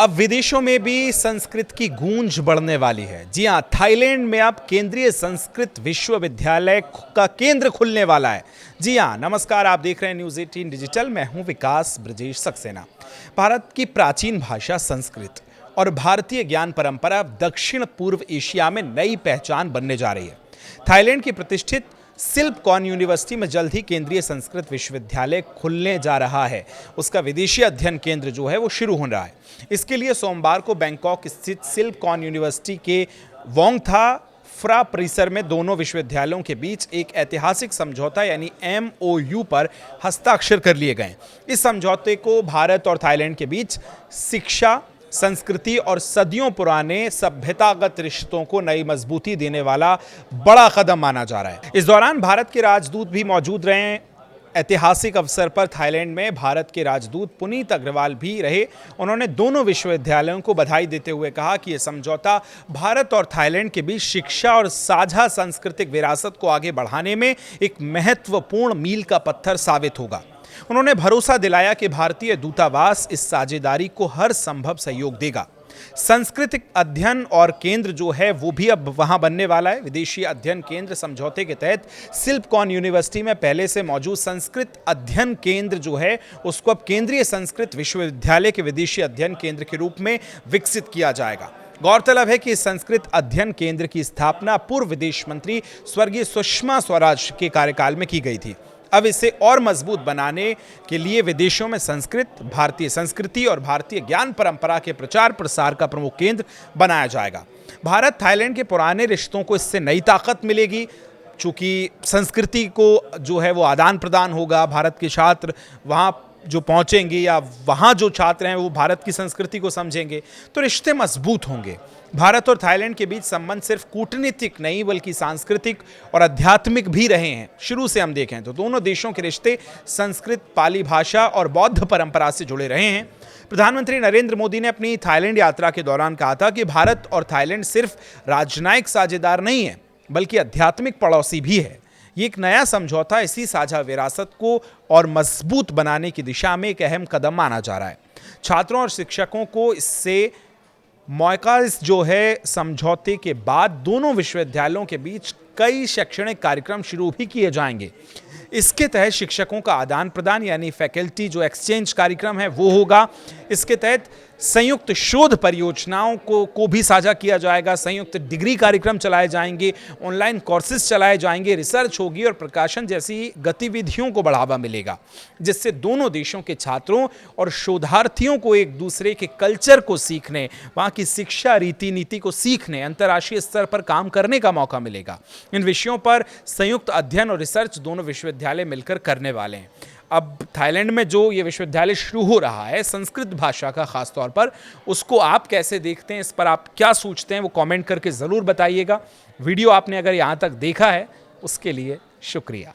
अब विदेशों में भी संस्कृत की गूंज बढ़ने वाली है। जी हां, थाईलैंड में अब केंद्रीय संस्कृत विश्वविद्यालय का केंद्र खुलने वाला है। जी हां, नमस्कार, आप देख रहे हैं न्यूज़ 18 डिजिटल। मैं हूं विकास ब्रजेश सक्सेना। भारत की प्राचीन भाषा संस्कृत और भारतीय ज्ञान परंपरा दक्षिण पूर्व एशिया में नई पहचान बनने जा रही है। थाईलैंड की प्रतिष्ठित सिल्पकॉन यूनिवर्सिटी में जल्द ही केंद्रीय संस्कृत विश्वविद्यालय खुलने जा रहा है। उसका विदेशी अध्ययन केंद्र जो है वो शुरू हो रहा है। इसके लिए सोमवार को बैंकॉक स्थित सिल्पकॉन यूनिवर्सिटी के वोंगथा फ्रा परिसर में दोनों विश्वविद्यालयों के बीच एक ऐतिहासिक समझौता यानी MOU पर हस्ताक्षर कर लिए गए। इस समझौते को भारत और थाईलैंड के बीच शिक्षा, संस्कृति और सदियों पुराने सभ्यतागत रिश्तों को नई मजबूती देने वाला बड़ा कदम माना जा रहा है। इस दौरान भारत के राजदूत भी मौजूद रहे। ऐतिहासिक अवसर पर थाईलैंड में भारत के राजदूत पुनीत अग्रवाल भी रहे। उन्होंने दोनों विश्वविद्यालयों को बधाई देते हुए कहा कि यह समझौता भारत और थाईलैंड के बीच शिक्षा और साझा सांस्कृतिक विरासत को आगे बढ़ाने में एक महत्वपूर्ण मील का पत्थर साबित होगा। उन्होंने भरोसा दिलाया कि भारतीय दूतावास इस साझेदारी को हर संभव सहयोग देगा। सांस्कृतिक अध्ययन और केंद्र जो है वो भी अब वहां बनने वाला है। विदेशी अध्ययन केंद्र समझौते के तहत सिल्पकॉन यूनिवर्सिटी में पहले से मौजूद संस्कृत अध्ययन केंद्र जो है उसको अब केंद्रीय संस्कृत विश्वविद्यालय के विदेशी अध्ययन केंद्र के रूप में विकसित किया जाएगा। गौरतलब है कि इस संस्कृत अध्ययन केंद्र की स्थापना पूर्व विदेश मंत्री स्वर्गीय सुषमा स्वराज के कार्यकाल में की गई थी। अब इसे और मजबूत बनाने के लिए विदेशों में संस्कृत, भारतीय संस्कृति और भारतीय ज्ञान परंपरा के प्रचार प्रसार का प्रमुख केंद्र बनाया जाएगा। भारत थाईलैंड के पुराने रिश्तों को इससे नई ताकत मिलेगी। चूंकि संस्कृति को जो है वो आदान प्रदान होगा, भारत के छात्र वहाँ जो पहुँचेंगे या वहाँ जो छात्र हैं वो भारत की संस्कृति को समझेंगे तो रिश्ते मजबूत होंगे। भारत और थाईलैंड के बीच संबंध सिर्फ कूटनीतिक नहीं बल्कि सांस्कृतिक और आध्यात्मिक भी रहे हैं। शुरू से हम देखें तो दोनों देशों के रिश्ते संस्कृत, पाली भाषा और बौद्ध परंपरा से जुड़े रहे हैं। प्रधानमंत्री नरेंद्र मोदी ने अपनी थाईलैंड यात्रा के दौरान कहा था कि भारत और थाईलैंड सिर्फ राजनयिक साझेदार नहीं है बल्कि आध्यात्मिक पड़ोसी भी है। ये एक नया समझौता इसी साझा विरासत को और मजबूत बनाने की दिशा में एक अहम कदम माना जा रहा है। छात्रों और शिक्षकों को इससे मौका जो है समझौते के बाद दोनों विश्वविद्यालयों के बीच कई शैक्षणिक कार्यक्रम शुरू भी किए जाएंगे। इसके तहत शिक्षकों का आदान प्रदान यानी फैकल्टी जो एक्सचेंज कार्यक्रम है वो होगा। इसके तहत संयुक्त शोध परियोजनाओं को भी साझा किया जाएगा। संयुक्त डिग्री कार्यक्रम चलाए जाएंगे, ऑनलाइन कोर्सेज चलाए जाएंगे, रिसर्च होगी और प्रकाशन जैसी गतिविधियों को बढ़ावा मिलेगा, जिससे दोनों देशों के छात्रों और शोधार्थियों को एक दूसरे के कल्चर को सीखने, वहाँ की शिक्षा रीति नीति को सीखने, अंतर्राष्ट्रीय स्तर पर काम करने का मौका मिलेगा। इन विषयों पर संयुक्त अध्ययन और रिसर्च दोनों विश्वविद्यालय मिलकर करने वाले हैं। अब थाईलैंड में जो ये विश्वविद्यालय शुरू हो रहा है संस्कृत भाषा का खास तौर पर, उसको आप कैसे देखते हैं, इस पर आप क्या सोचते हैं वो कमेंट करके ज़रूर बताइएगा। वीडियो आपने अगर यहाँ तक देखा है उसके लिए शुक्रिया।